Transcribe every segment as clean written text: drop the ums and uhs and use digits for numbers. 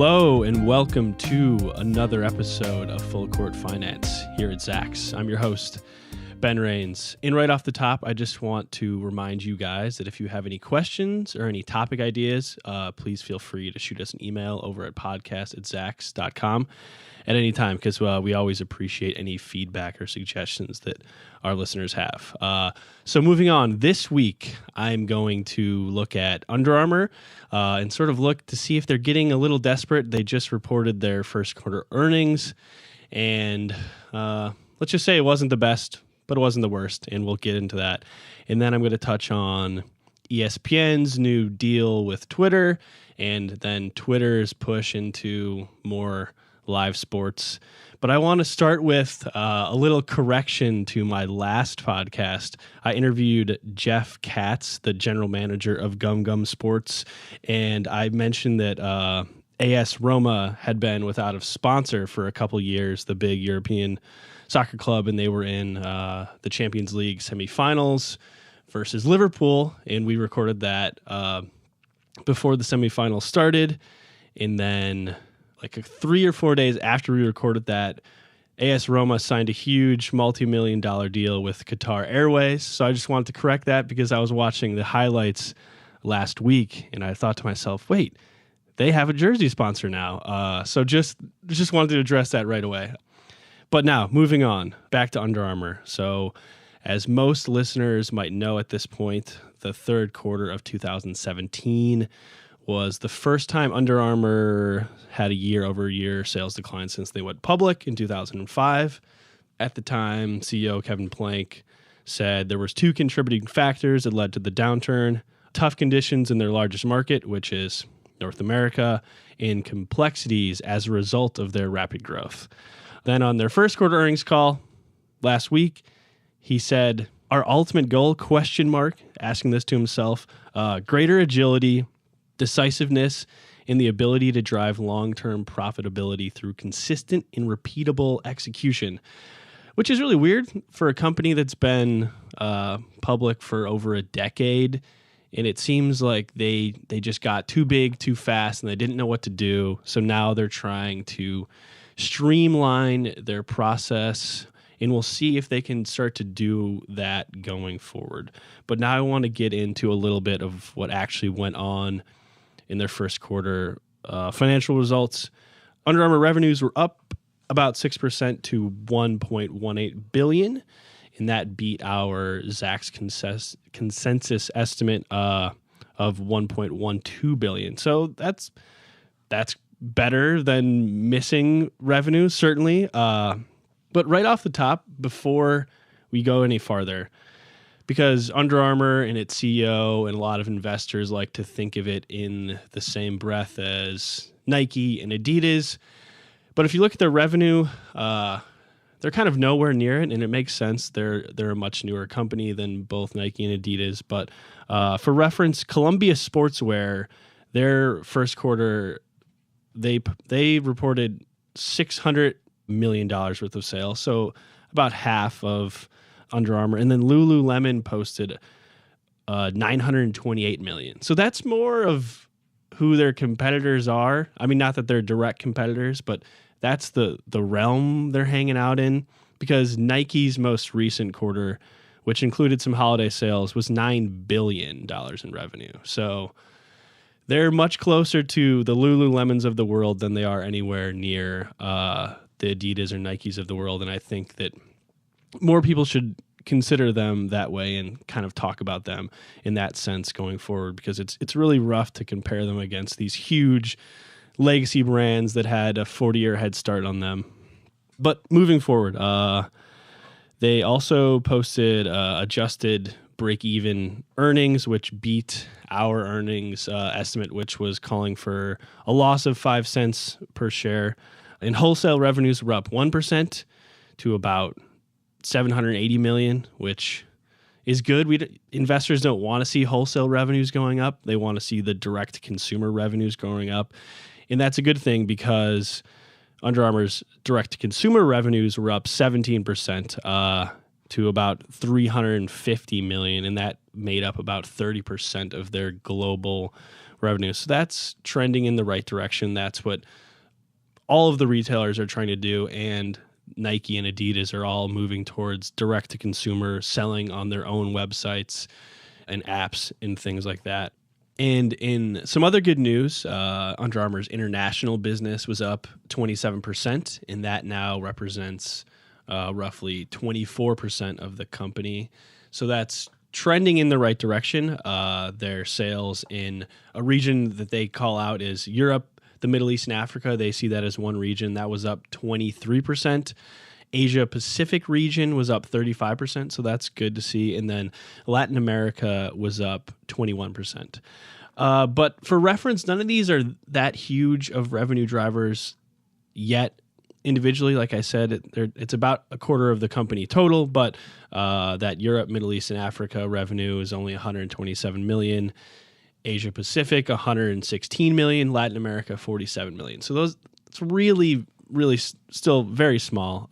Hello and welcome to another episode of Full Court Finance here at Zacks. I'm your host, Ben Rains. And right off the top, I just want to remind you guys that if you have any questions or any topic ideas, please feel free to shoot us an email over at podcast@zacks.com at any time, because we always appreciate any feedback or suggestions that our listeners have. So moving on, this week I'm going to look at Under Armour and sort of look to see if they're getting a little desperate. They just reported their first quarter earnings, and let's just say it wasn't the best, but it wasn't the worst, and we'll get into that. And then I'm going to touch on ESPN's new deal with Twitter, and then Twitter's push into more live sports. But I want to start with a little correction to my last podcast. I interviewed Jeff Katz, the general manager of Gum Gum Sports, and I mentioned that AS Roma had been without a sponsor for a couple years, the big European soccer club, and they were in the Champions League semifinals versus Liverpool, and we recorded that before the semifinals started. And then like 3 or 4 days after we recorded that, AS Roma signed a huge multi-million-dollar deal with Qatar Airways. So I just wanted to correct that because I was watching the highlights last week, and I thought to myself, wait, they have a jersey sponsor now. So just wanted to address that right away. But now, moving on, back to Under Armour. So as most listeners might know at this point, the third quarter of 2017 was the first time Under Armour had a year-over-year sales decline since they went public in 2005. At the time, CEO Kevin Plank said there was 2 contributing factors that led to the downturn: tough conditions in their largest market, which is North America, and complexities as a result of their rapid growth. Then on their first quarter earnings call last week, he said, "Our ultimate goal, ? Asking this to himself, greater agility, decisiveness, and the ability to drive long-term profitability through consistent and repeatable execution," which is really weird for a company that's been public for over a decade. And it seems like they just got too big too fast and they didn't know what to do. So now they're trying to streamline their process, and we'll see if they can start to do that going forward. But now I want to get into a little bit of what actually went on in their first quarter financial results. Under Armour revenues were up about 6% to $1.18 billion, and that beat our Zacks consensus estimate of $1.12 billion. So that's better than missing revenue, certainly. But right off the top, before we go any farther, because Under Armour and its CEO and a lot of investors like to think of it in the same breath as Nike and Adidas. But if you look at their revenue, they're kind of nowhere near it, and it makes sense. They're a much newer company than both Nike and Adidas. But for reference, Columbia Sportswear, their first quarter, they reported $600 million worth of sales, so about half of Under Armour. And then Lululemon posted $928 million. So that's more of who their competitors are. I mean, not that they're direct competitors, but that's the realm they're hanging out in, because Nike's most recent quarter, which included some holiday sales, was $9 billion in revenue. So they're much closer to the Lululemons of the world than they are anywhere near the Adidas or Nikes of the world. And I think that more people should consider them that way and kind of talk about them in that sense going forward, because it's really rough to compare them against these huge legacy brands that had a 40-year head start on them. But moving forward, they also posted adjusted break-even earnings, which beat our earnings estimate, which was calling for a loss of 5 cents per share. And wholesale revenues were up 1% to about $780 million, which is good. Investors don't want to see wholesale revenues going up. They want to see the direct consumer revenues going up. And that's a good thing, because Under Armour's direct consumer revenues were up 17% to about $350 million. And that made up about 30% of their global revenue. So that's trending in the right direction. That's what all of the retailers are trying to do, and Nike and Adidas are all moving towards direct-to-consumer selling on their own websites and apps and things like that. And in some other good news, Under Armour's international business was up 27%, and that now represents roughly 24% of the company. So that's trending in the right direction. Their sales in a region that they call out is Europe, the Middle East, and Africa. They see that as one region. That was up 23%. Asia Pacific region was up 35%, so that's good to see. And then Latin America was up 21%. But for reference, none of these are that huge of revenue drivers yet individually. Like I said, it's about a quarter of the company total, but that Europe, Middle East, and Africa revenue is only $127 million. Asia Pacific, $116 million. Latin America, $47 million. So it's really still very small.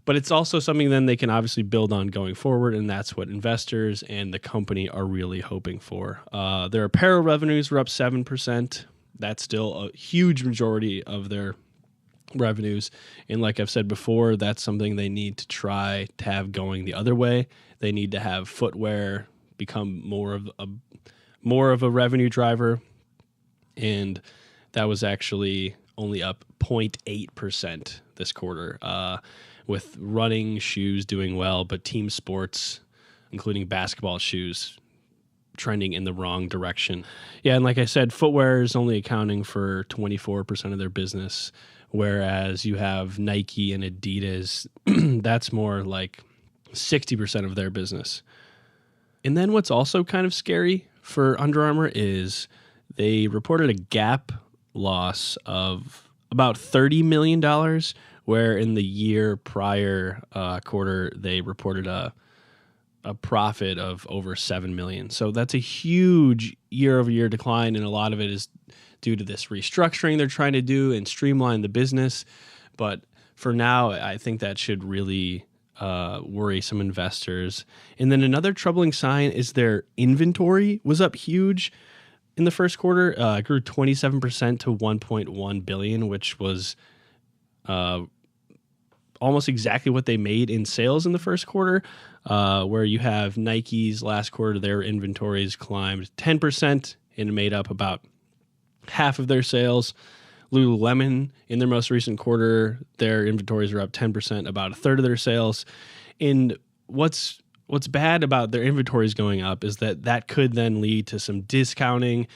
But it's also something then they can obviously build on going forward, and that's what investors and the company are really hoping for. Their apparel revenues were up 7%. That's still a huge majority of their revenues. And like I've said before, that's something they need to try to have going the other way. They need to have footwear become more of a revenue driver. And that was actually only up 0.8% this quarter, with running shoes doing well, but team sports, including basketball shoes, trending in the wrong direction. Yeah, and like I said, footwear is only accounting for 24% of their business, whereas you have Nike and Adidas, that's more like 60% of their business. And then what's also kind of scary for Under Armour is they reported a GAAP loss of about $30 million, where in the year prior quarter, they reported a profit of over $7 million. So that's a huge year-over-year decline, and a lot of it is due to this restructuring they're trying to do and streamline the business. But for now, I think that should really worry some investors. And then another troubling sign is their inventory was up huge in the first quarter. It grew 27% to $1.1 billion, which was almost exactly what they made in sales in the first quarter, where you have Nike's last quarter, their inventories climbed 10% and made up about half of their sales. Lululemon, in their most recent quarter, their inventories are up 10%, about a third of their sales. And what's bad about their inventories going up is that could then lead to some discounting,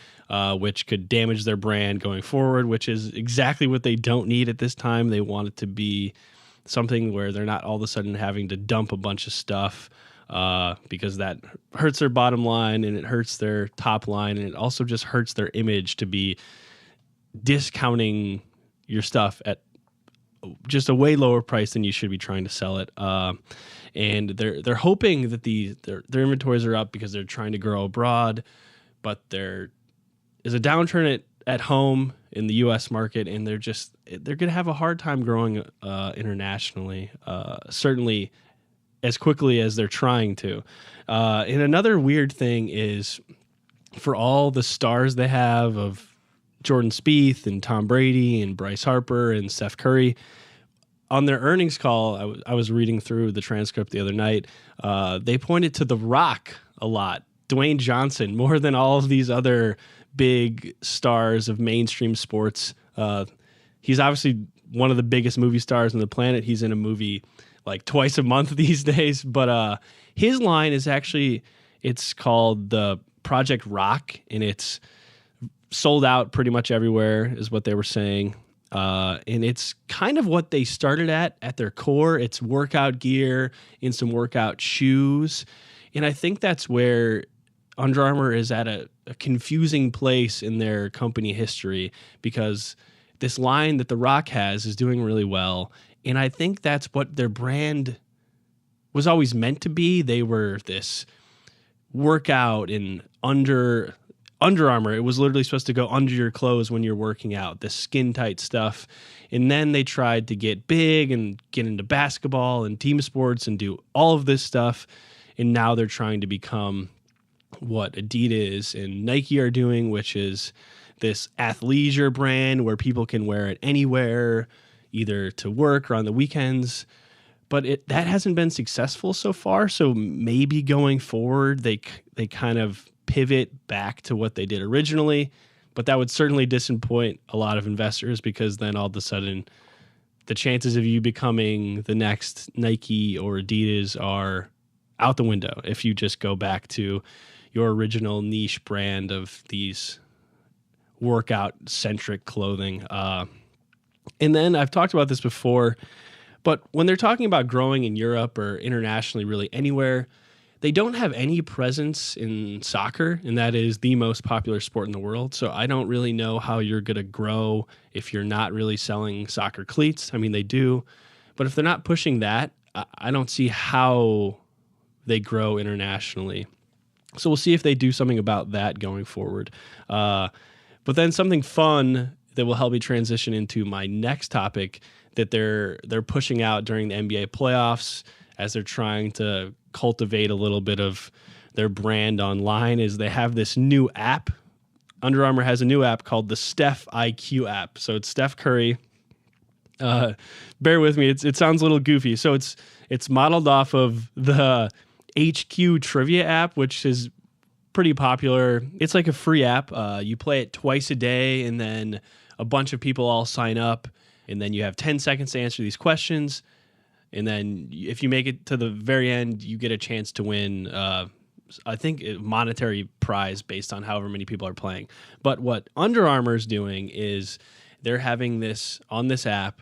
which could damage their brand going forward, which is exactly what they don't need at this time. They want it to be something where they're not all of a sudden having to dump a bunch of stuff, because that hurts their bottom line and it hurts their top line, and it also just hurts their image to be discounting your stuff at just a way lower price than you should be trying to sell it. And they're hoping that their inventories are up because they're trying to grow abroad, but there is a downturn at home in the U.S. market, and they're going to have a hard time growing internationally, certainly as quickly as they're trying to. And another weird thing is, for all the stars they have of Jordan Spieth and Tom Brady and Bryce Harper and Steph Curry, on their earnings call, I was reading through the transcript the other night, they pointed to The Rock a lot, Dwayne Johnson, more than all of these other big stars of mainstream sports. He's obviously one of the biggest movie stars on the planet. He's in a movie like twice a month these days, but his line is actually, it's called the Project Rock, and it's sold out pretty much everywhere is what they were saying. And it's kind of what they started at their core. It's workout gear and some workout shoes. And I think that's where Under Armour is at a confusing place in their company history, because this line that The Rock has is doing really well. And I think that's what their brand was always meant to be. They were this workout and Under Armour. It was literally supposed to go under your clothes when you're working out, this skin tight stuff. And then they tried to get big and get into basketball and team sports and do all of this stuff. and now they're trying to become what Adidas and Nike are doing, which is this athleisure brand where people can wear it anywhere, either to work or on the weekends. But that hasn't been successful so far. So maybe going forward, they kind of pivot back to what they did originally. But that would certainly disappoint a lot of investors, because then all of a sudden the chances of you becoming the next Nike or Adidas are out the window if you just go back to your original niche brand of these workout-centric clothing. And then I've talked about this before, but when they're talking about growing in Europe or internationally, really anywhere, they don't have any presence in soccer, and that is the most popular sport in the world. So I don't really know how you're going to grow if you're not really selling soccer cleats. I mean, they do, but if they're not pushing that, I don't see how they grow internationally. So we'll see if they do something about that going forward. But then something fun that will help me transition into my next topic that they're pushing out during the NBA playoffs as they're trying to cultivate a little bit of their brand online is they have this new app. Under Armour has a new app called the Steph IQ app. So it's Steph Curry. Bear with me. It sounds a little goofy. So it's modeled off of the HQ Trivia app, which is pretty popular. It's like a free app. You play it twice a day, and then a bunch of people all sign up, and then you have 10 seconds to answer these questions. And then if you make it to the very end, you get a chance to win, I think, a monetary prize based on however many people are playing. But what Under Armour is doing is they're having this on this app.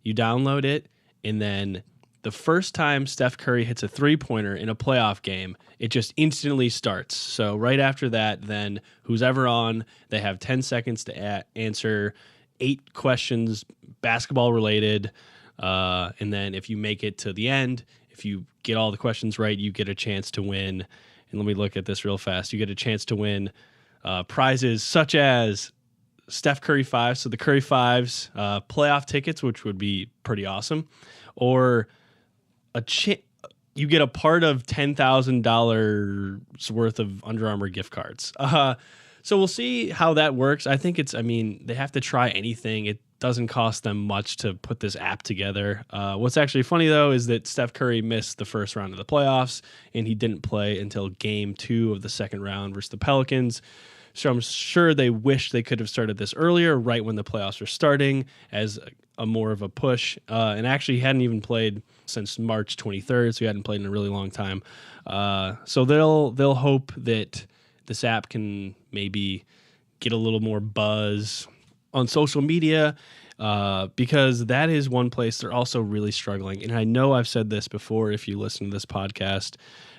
You download it, and then the first time Steph Curry hits a three-pointer in a playoff game, it just instantly starts. So right after that, then who's ever on, they have 10 seconds to answer 8 questions, basketball-related. And then if you make it to the end, if you get all the questions right, you get a chance to win. And let me look at this real fast. You get a chance to win prizes such as Steph Curry 5, so the Curry 5s, playoff tickets, which would be pretty awesome, or you get a part of $10,000 worth of Under Armour gift cards. So we'll see how that works. I think they have to try anything. It doesn't cost them much to put this app together. What's actually funny, though, is that Steph Curry missed the first round of the playoffs, and he didn't play until Game 2 of the second round versus the Pelicans. So I'm sure they wish they could have started this earlier, right when the playoffs were starting, as a more of a push. And actually, he hadn't even played since March 23rd, so he hadn't played in a really long time. So they'll hope that this app can maybe get a little more buzz on social media, because that is one place they're also really struggling. And I know I've said this before if you listen to this podcast,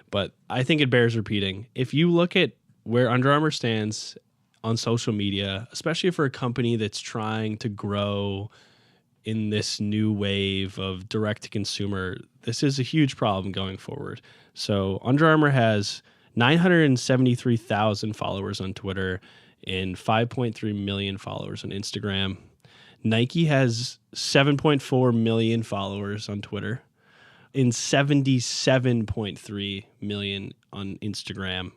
but I think it bears repeating. If you look at where Under Armour stands on social media, especially for a company that's trying to grow in this new wave of direct-to-consumer, this is a huge problem going forward. So Under Armour has 973,000 followers on Twitter and 5.3 million followers on Instagram. Nike has 7.4 million followers on Twitter and 77.3 million on Instagram.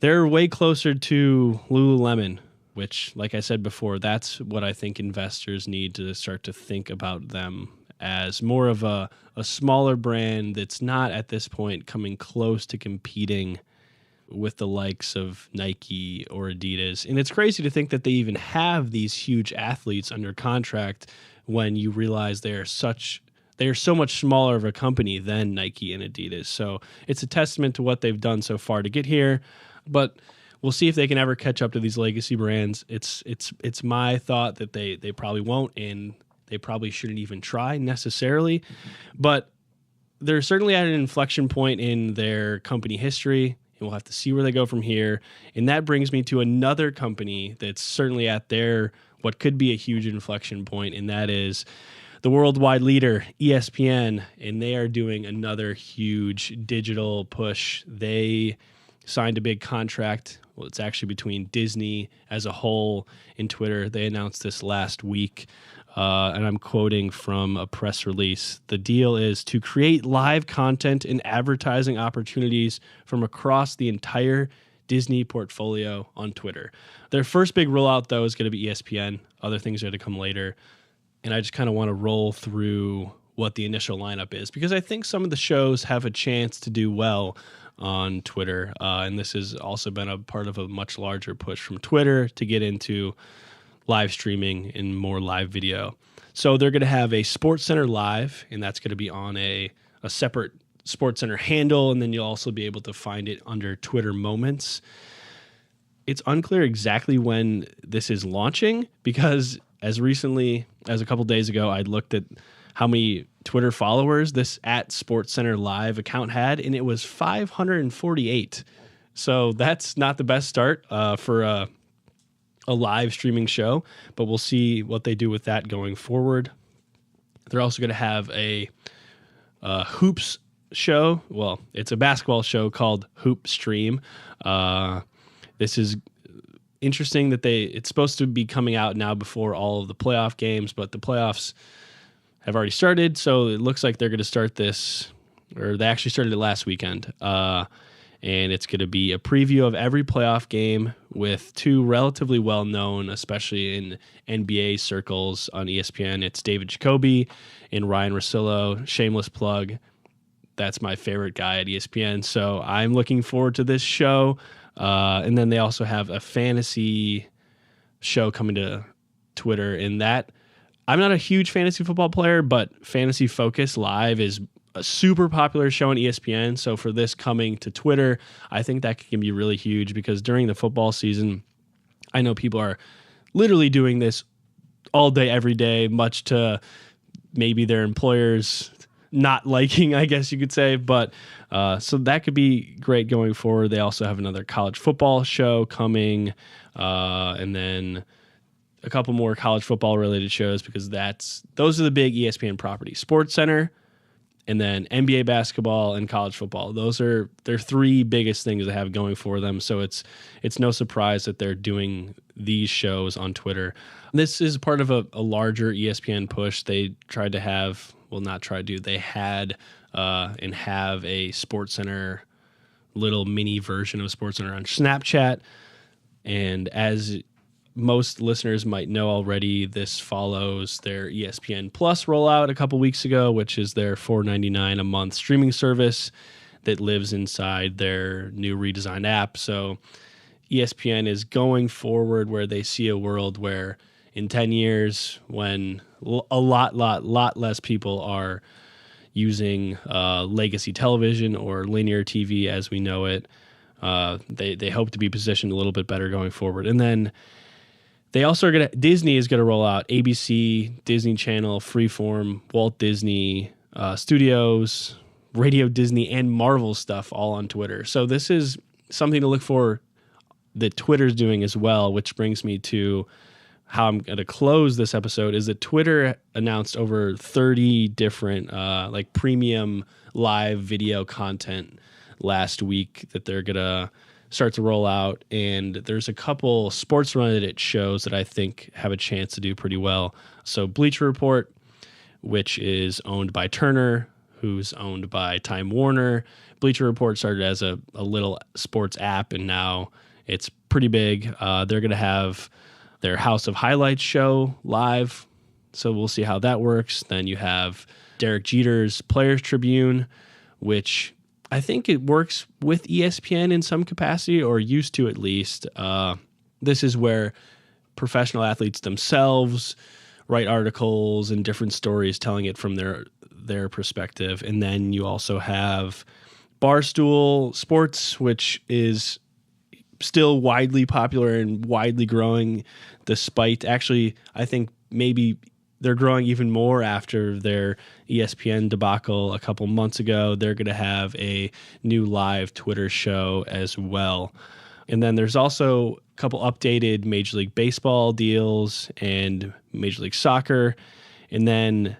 They're way closer to Lululemon, which, like I said before, that's what I think investors need to start to think about them as more of a smaller brand that's not at this point coming close to competing with the likes of Nike or Adidas. And it's crazy to think that they even have these huge athletes under contract when you realize they are so much smaller of a company than Nike and Adidas. So it's a testament to what they've done so far to get here. But we'll see if they can ever catch up to these legacy brands. It's my thought that they probably won't, and they probably shouldn't even try necessarily. But they're certainly at an inflection point in their company history, and we'll have to see where they go from here. And that brings me to another company that's certainly at their what could be a huge inflection point, and that is the worldwide leader, ESPN, and they are doing another huge digital push. They signed a big contract. Well, it's actually between Disney as a whole and Twitter. They announced this last week. and I'm quoting from a press release. The deal is to create live content and advertising opportunities from across the entire Disney portfolio on Twitter. Their first big rollout, though, is going to be ESPN. Other things are going to come later. And I just kind of want to roll through what the initial lineup is, because I think some of the shows have a chance to do well on Twitter. And this has also been a part of a much larger push from Twitter to get into live streaming and more live video. So they're going to have a SportsCenter Live, and that's going to be on a separate SportsCenter handle, and then you'll also be able to find it under Twitter Moments. It's unclear exactly when this is launching, because as recently as a couple days ago, I looked at how many Twitter followers this @SportsCenter Live account had, and it was 548. So that's not the best start for a live streaming show, but we'll see what they do with that going forward. They're also going to have a hoops show. Well, it's a basketball show called Hoop Stream. This is interesting that it's supposed to be coming out now before all of the playoff games, but the playoffs have already started, so it looks like they're going to start this, or they actually started it last weekend. And it's going to be a preview of every playoff game with two relatively well-known, especially in NBA circles on ESPN. It's David Jacoby and Ryan Russillo. Shameless plug. That's my favorite guy at ESPN. So I'm looking forward to this show. And then they also have a fantasy show coming to Twitter. In that, I'm not a huge fantasy football player, but Fantasy Focus Live is a super popular show on ESPN. So for this coming to Twitter, I think that can be really huge, because during the football season, I know people are literally doing this all day, every day, much to maybe their employers not liking, I guess you could say. But so that could be great going forward. They also have another college football show coming, and then a couple more college football related shows, because those are the big ESPN properties. SportsCenter, and then NBA basketball and college football. Those are their three biggest things they have going for them. So it's no surprise that they're doing these shows on Twitter. This is part of a larger ESPN push. They tried to have, well, not tried to, they had and have a SportsCenter, little mini version of SportsCenter on Snapchat. And as most listeners might know already, this follows their ESPN Plus rollout a couple weeks ago, which is their $4.99 a month streaming service that lives inside their new redesigned app. So ESPN is going forward where they see a world where in 10 years, when a lot less people are using legacy television or linear TV as we know it, they hope to be positioned a little bit better going forward. And then they also are Disney is going to roll out ABC, Disney Channel, Freeform, Walt Disney Studios, Radio Disney, and Marvel stuff all on Twitter. So this is something to look for that Twitter's doing as well, which brings me to how I'm going to close this episode, is that Twitter announced over 30 different like premium live video content last week that they're going to start to roll out, and there's a couple sports-related shows that I think have a chance to do pretty well. So Bleacher Report, which is owned by Turner, who's owned by Time Warner. Bleacher Report started as a little sports app, and now it's pretty big. They're going to have their House of Highlights show live, so we'll see how that works. Then you have Derek Jeter's Players Tribune, which I think it works with ESPN in some capacity, or used to at least. This is where professional athletes themselves write articles and different stories telling it from their perspective. And then you also have Barstool Sports, which is still widely popular and widely growing, despite actually, I think maybe they're growing even more after their ESPN debacle a couple months ago. They're going to have a new live Twitter show as well. And then there's also a couple updated Major League Baseball deals and Major League Soccer. And then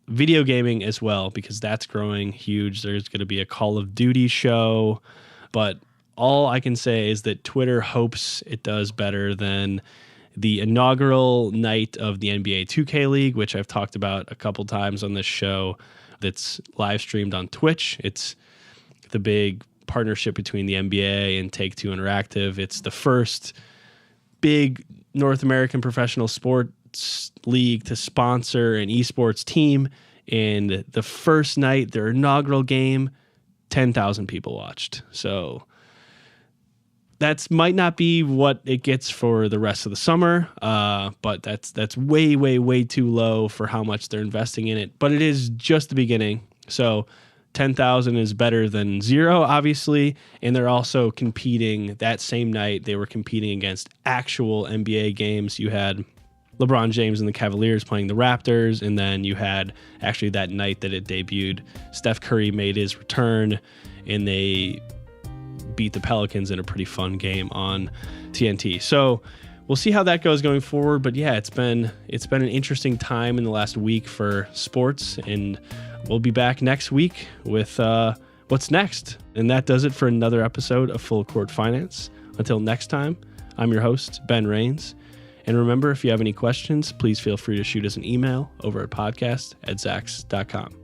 video gaming as well, because that's growing huge. There's going to be a Call of Duty show. But all I can say is that Twitter hopes it does better than the inaugural night of the NBA 2K League, which I've talked about a couple times on this show, that's live streamed on Twitch. It's the big partnership between the NBA and Take-Two Interactive. It's the first big North American professional sports league to sponsor an esports team. And the first night, their inaugural game, 10,000 people watched. So that might not be what it gets for the rest of the summer, but that's way, way, way too low for how much they're investing in it. But it is just the beginning. So 10,000 is better than zero, obviously. And they're also competing that same night. They were competing against actual NBA games. You had LeBron James and the Cavaliers playing the Raptors. And then you had actually that night that it debuted, Steph Curry made his return and they beat the Pelicans in a pretty fun game on TNT. So we'll see how that goes going forward. But yeah, it's been an interesting time in the last week for sports, and we'll be back next week with what's next. And that does it for another episode of Full Court Finance. Until next time, I'm your host, Ben Rains. And remember, if you have any questions, please feel free to shoot us an email over at podcast@zax.com.